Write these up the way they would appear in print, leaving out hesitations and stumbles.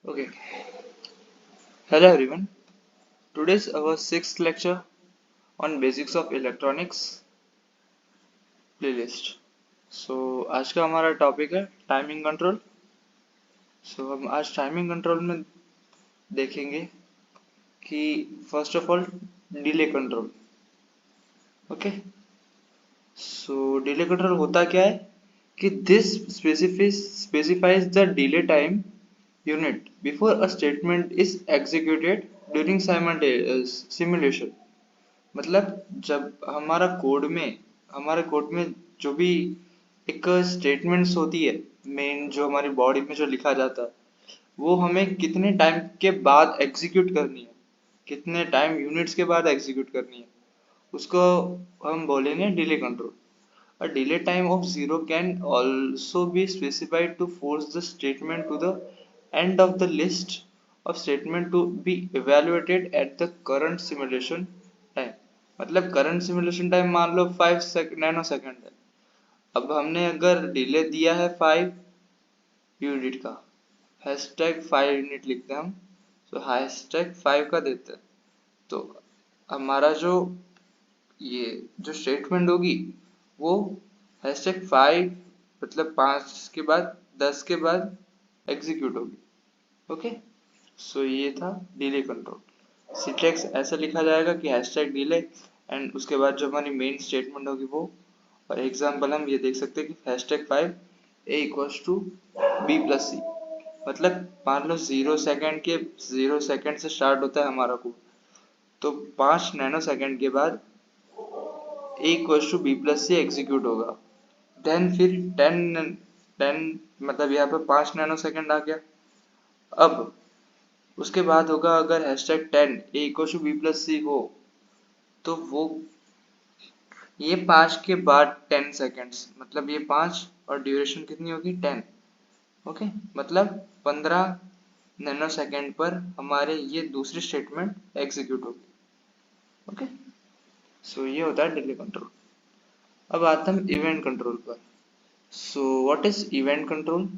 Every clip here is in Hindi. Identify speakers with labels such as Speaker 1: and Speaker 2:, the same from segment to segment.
Speaker 1: Okay. Hello everyone. Today's our sixth lecture on basics of electronics playlist. So आज का हमारा टॉपिक है टाइमिंग कंट्रोल. So हम आज टाइमिंग कंट्रोल में देखेंगे कि first of all delay control. Okay. So delay control होता क्या है कि this specifies the delay time unit before a statement is executed during simulation. मतलब जब हमारे कोड में जो भी एक स्टेटमेंट्स होती है मेन जो हमारी बॉडी में जो लिखा जाता है वो हमें कितने टाइम के बाद एग्जीक्यूट करनी है, कितने टाइम यूनिट्स के बाद एग्जीक्यूट करनी है, उसको हम बोलेंगे delay control. A delay time of 0 can also be specified to force the statement to the end of the list of statement to be evaluated at the current simulation time. मतलब करंट सिमुलेशन टाइम मान लो 5 नैनो सेकंड है. अब हमने अगर डिले दिया है 5 यूनिट का, हैशटैग 5 यूनिट लिखते हैं हम, तो हैशटैग 5 का देते हैं, तो हमारा जो ये जो स्टेटमेंट होगी वो हैशटैग 5 मतलब 5 के बाद 10 के बाद एग्जीक्यूट होगी. ओके. सो ये था डिले कंट्रोल. सिंटैक्स ऐसा लिखा जाएगा कि हैशटैग डिले एंड उसके बाद जो हमारी मेन स्टेटमेंट होगी वो, और एग्जाम्पल हम ये देख सकते हैं कि hashtag 5 A equals to B plus C. मतलब मान लो 0 सेकंड से स्टार्ट होता है हमारा कोड, तो 5 नैनो सेकंड के बाद A equals to B plus C execute होगा. देन फिर 10 मतलब यहाँ पे 5 नैनो सेकंड आ गया. अब उसके बाद होगा अगर hashtag 10 A equals to B plus C हो, तो वो ये 5 के बाद 10 सेकेंड्स, मतलब ये 5 और ड्यूरेशन कितनी होगी 10. ओके. मतलब 15 नैनो सेकेंड पर हमारे ये दूसरी स्टेटमेंट एग्जीक्यूट होगी. ओके. सो ये होता है डिले कंट्रोल. अब आते हम इवेंट कंट्रोल पर. So what is event control?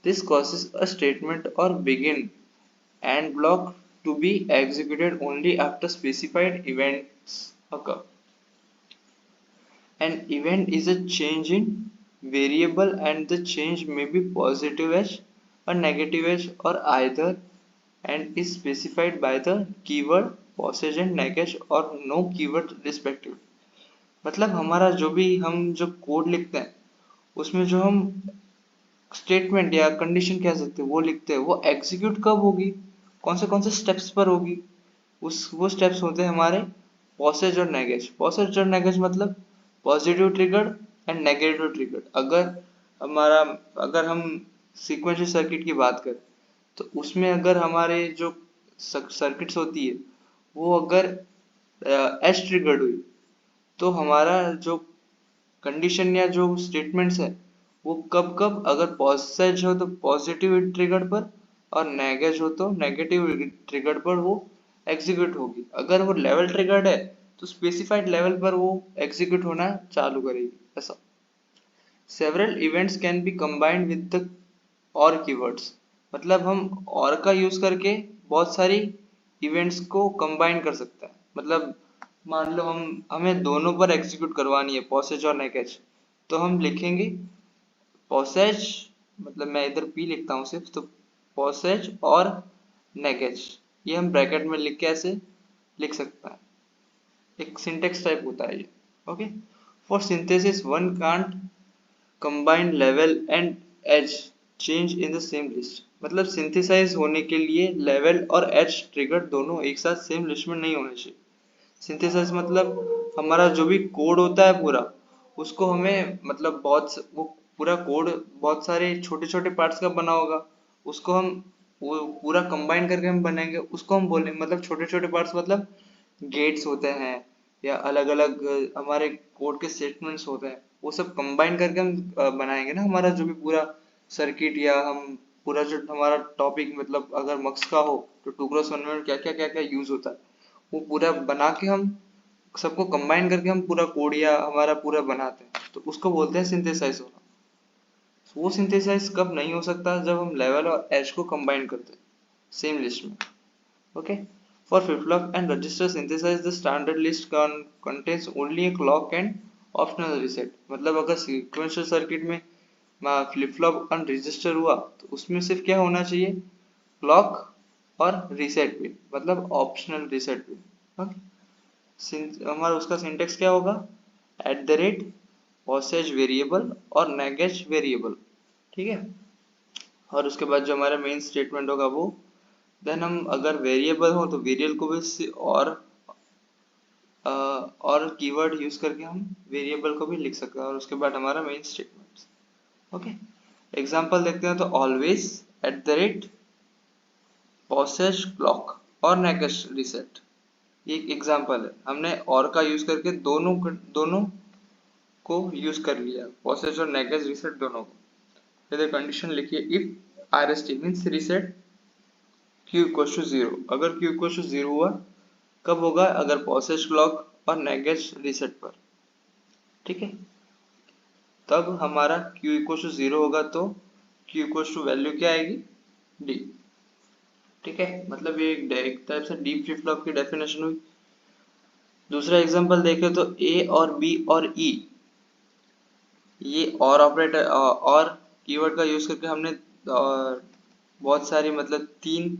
Speaker 1: This causes a statement or begin and block to be executed only after specified events occur. An event is a change in variable and the change may be positive edge or negative edge or either and is specified by the keyword passage and negate or no keyword respectively. मतलब हमारा जो भी हम जो कोड लिखते हैं उसमें जो हम स्टेटमेंट या कंडीशन कह सकते हैं वो लिखते हैं, वो एग्जीक्यूट कब होगी, कौन से स्टेप्स पर होगी, उस वो स्टेप्स होते हैं हमारे पॉसेज और नेगेज. पॉसेज और नेगेज मतलब positive triggered and negative triggered. अगर हम सीक्वेंशियल सर्किट की बात करें तो उसमें अगर हमारे जो सर्किट्स होती है वो अगर एज ट्रिगर्ड हुई तो हमारा जो कंडीशन या जो स्टेटमेंट्स है वो कब कब, अगर पॉसेज हो तो पॉजिटिव ट्रिगर पर और नेगेज हो तो नेगेटिव ट्रिगर पर वो एग्जीक्यूट होगी. अगर वो लेवल ट्रिगर्ड है तो स्पेसिफाइड लेवल पर वो एग्जीक्यूट होना चालू करेगी. ऐसा several events can be combined with the और कीवर्ड्स. मतलब हम और का यूज करके बहुत सारी इवेंट्स को कंबाइन कर सकते हैं. मतलब मान लो हमें दोनों पर एग्जीक्यूट करवानी है पॉसेज और नेगेज, तो हम लिखेंगे पॉसेज, मतलब मैं इधर पी लिखता हूँ सिर्फ, तो पॉसेज और नेगेज ये हम ब्रैकेट में लिख के ऐसे लिख सकते हैं. एक सिंटेक्स टाइप होता है ये. Okay. For synthesis one can't combine level and edge change in the same list. मतलब सिंथेसाइज होने के लिए लेवल और एज ट्रिगर दोनों एक साथ सेम लिस्ट में नहीं होने चाहिए. सिंथेसाइज मतलब हमारा जो भी कोड होता है पूरा, उसको हमें मतलब वो पूरा कोड बहुत सारे छोटे छोटे पार्ट्स का बना होगा, उसको हम वो पूरा कंबाइन करके हम बनाएंगे, उसको हम बोलें मतलब छोटे छोटे पार्ट्स मतलब गेट्स होते हैं या अलग अलग हमारे कोड के स्टेटमेंट्स होते हैं, वो सब कंबाइन करके हम बनाएंगे ना हमारा जो भी पूरा सर्किट, या हम पूरा जो हमारा टॉपिक मतलब अगर मक्स का हो तो टू क्रॉस वन में क्या क्या यूज होता है वो पूरा बना के हम सबको कंबाइन करके हम पूरा कोड या हमारा पूरा बनाते हैं, तो उसको बोलते हैं सिंथेसाइज होना. वो सिंथेसाइज कब नहीं हो सकता? जब हम लेवल और एज को कंबाइन करते हैं. सेम लिस्ट में। Okay, for flip flop and register synthesise the standard list contains only a clock and optional reset. मतलब अगर सीक्वेंशियल सर्किट में फ्लिप फ्लॉप एंड रजिस्टर हुआ तो उसमें सिर्फ क्या होना चाहिए, क्लॉक और रीसेट पिन, मतलब ऑप्शनल रीसेट पिन। हमारा उसका सिंटेक्स क्या होगा, एट द रेट पॉसेज वेरिएबल और नेगेज वेरिएबल, ठीक है। और उसके बाद जो हमारा मेन स्टेटमेंट होगा वो, देन हम अगर वेरिएबल हो तो वेरिएबल को भी और कीवर्ड यूज करके हम वेरिएबल को भी लिख सकते हैं, और उसके बाद हमारा मेन स्टेटमेंट। ओके, एग्जांपल देखते हैं तो always at the rate posedge clock और नेगेज रीसेट, ये एक एग्जांपल है। हमने और का यूज करके दोनों को यूज कर लिया, पॉसेज और नेगेज रीसेट दोनों को। इधर कंडीशन लिखिए, if RST means reset Q equal to 0, अगर Q इक्वल टू 0 हुआ कब होगा, अगर पॉसेज क्लॉक और नेगेज रीसेट पर, ठीक है। तब हमारा Q इक्वल टू 0 होगा तो Q इक्वल टू वैल्यू क्या आएगी, D, ठीक है। मतलब ये एक टाइप से डीप फ्लिप फ्लॉप की डेफिनेशन हुई। दूसरा एग्जांपल देखें तो A और B और E, ये और ऑपरेटर और कीवर्ड का यूज करके हमने बहुत सारी मतलब 3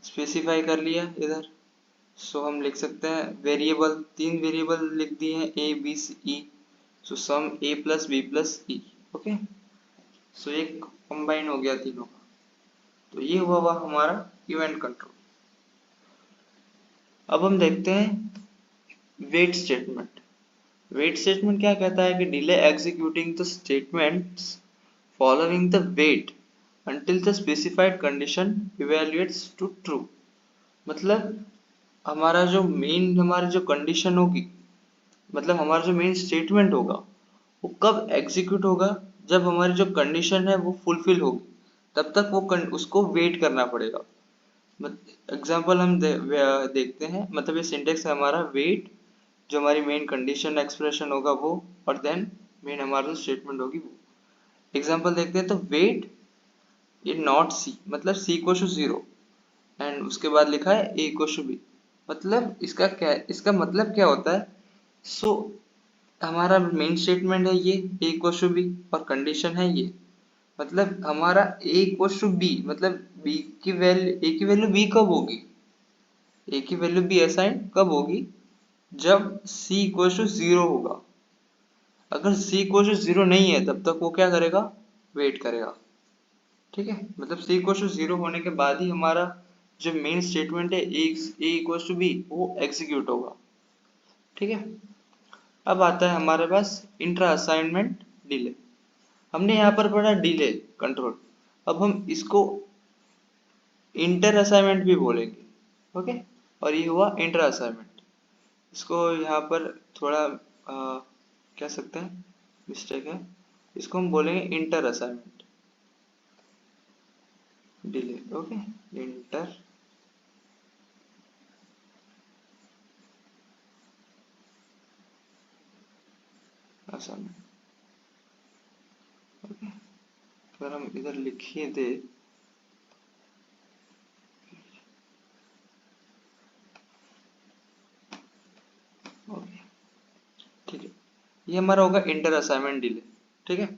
Speaker 1: स्पेसिफाई कर लिया इधर। सो हम लिख सकते हैं वेरिएबल, 3 वेरिएबल लिख दिए हैं A B C E, so sum A plus B plus E। Okay, so ये कंबाइन हो गया तीनों का। तो ये हुआ हमारा इवेंट कंट्रोल। अब हम देखते हैं वेट स्टेटमेंट। वेट स्टेटमेंट क्या कहता है कि delay executing the statements following the wait until the specified condition evaluates to true। मतलब हमारी जो कंडीशन होगी, मतलब हमारा जो मेन स्टेटमेंट होगा वो कब एग्जीक्यूट होगा, जब हमारी जो कंडीशन है वो फुलफिल होगी, तब तक उसको वेट करना पड़ेगा। एग्जाम्पल हम देखते हैं, मतलब ये सिंटेक्स है हमारा, वेट जो हमारी मेन कंडीशन एक्सप्रेशन होगा वो, और देन मेन हमारा जो स्टेटमेंट होगी वो। एग्जाम्पल देखते हैं तो वेट ये नॉट सी, मतलब सी इक्वल टू 0 एंड उसके बाद लिखा है ए इक्वल टू बी। मतलब इसका मतलब क्या होता है, सो हमारा मेन स्टेटमेंट है ये ए इक्वल टू बी और कंडीशन है ये, मतलब हमारा ए इक्वल टू बी, मतलब बी की वैल्यू, ए की वैल्यू बी कब होगी, ए की वैल्यू बी असाइन कब होगी, जब सी इक्वल टू 0 होगा। अगर सी इक्वल टू 0 नहीं है तब तक वो क्या करेगा, वेट करेगा, ठीक है। मतलब सी इक्वल टू 0 होने के बाद ही हमारा जो मेन स्टेटमेंट है ए इक्वल टू बी वो एग्जीक्यूट होगा, ठीक है। अब आता है हमारे पास इंट्रा असाइनमेंट डिले। हमने यहाँ पर पढ़ा डिले कंट्रोल, अब हम इसको इंटर असाइनमेंट भी बोलेंगे। ओके, और ये हुआ इंटर असाइनमेंट। इसको यहाँ पर थोड़ा कह सकते हैं मिस्टेक है, इसको हम बोलेंगे inter assignment delay. Okay, inter assignment. Okay, अगर हम इधर लिखिए दे, ओके ठीक है, ये हमारा होगा इंटर असाइनमेंट डिले, ठीक है।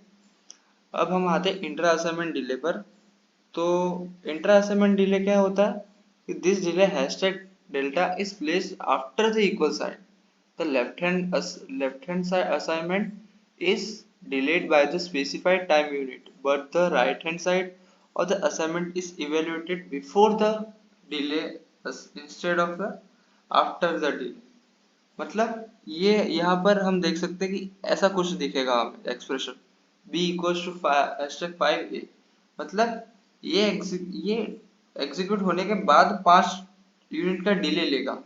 Speaker 1: अब हम आते हैं इंटर असाइनमेंट डिले पर। तो इंटर असाइनमेंट डिले क्या होता है कि this delay hashtag delta is placed after the equal sign, the left hand side assignment is delayed by the specified time unit, but the right hand side of the assignment is evaluated before the delay instead of the after the delay। मतलब ये यहाँ पर हम देख सकते हैं कि ऐसा कुछ दिखेगा हमें expression b equals to hashtag 5a, मतलब ये एग्जीक्यूट होने के बाद 5 यूनिट का डिले लेगा,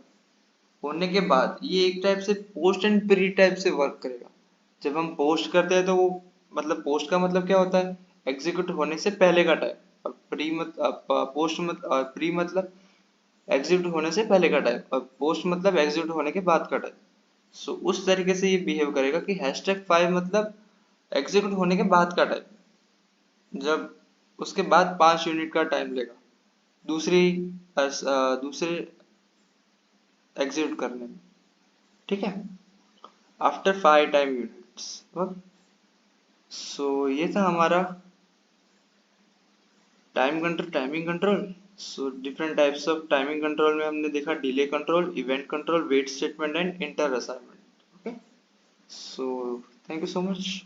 Speaker 1: होने के बाद ये एक टाइप से पोस्ट एंड प्री टाइप से वर्क करेगा। जब हम पोस्ट करते हैं तो वो, मतलब पोस्ट का मतलब क्या होता है, एग्जीक्यूट होने से पहले का टाइम, और प्री मतलब एग्जीक्यूट होने से पहले का टाइम, और पोस्ट मतलब एग्जीक्यूट होने के बाद का टाइम। सो उस तरीके से ये बिहेव करेगा कि हैशटैग 5 मतलब एग्जीक्यूट होने के बाद का टाइम, जब उसके बाद 5 यूनिट का टाइम लेगा। दूसरे एग्जीक्यूट करने में, ठीक है, आफ्टर 5 टाइम यूनिट्स। सो ये था हमारा timing control. So different types of timing control में हमने देखा delay control, event control, wait statement and inter assignment. Okay, so thank you so much.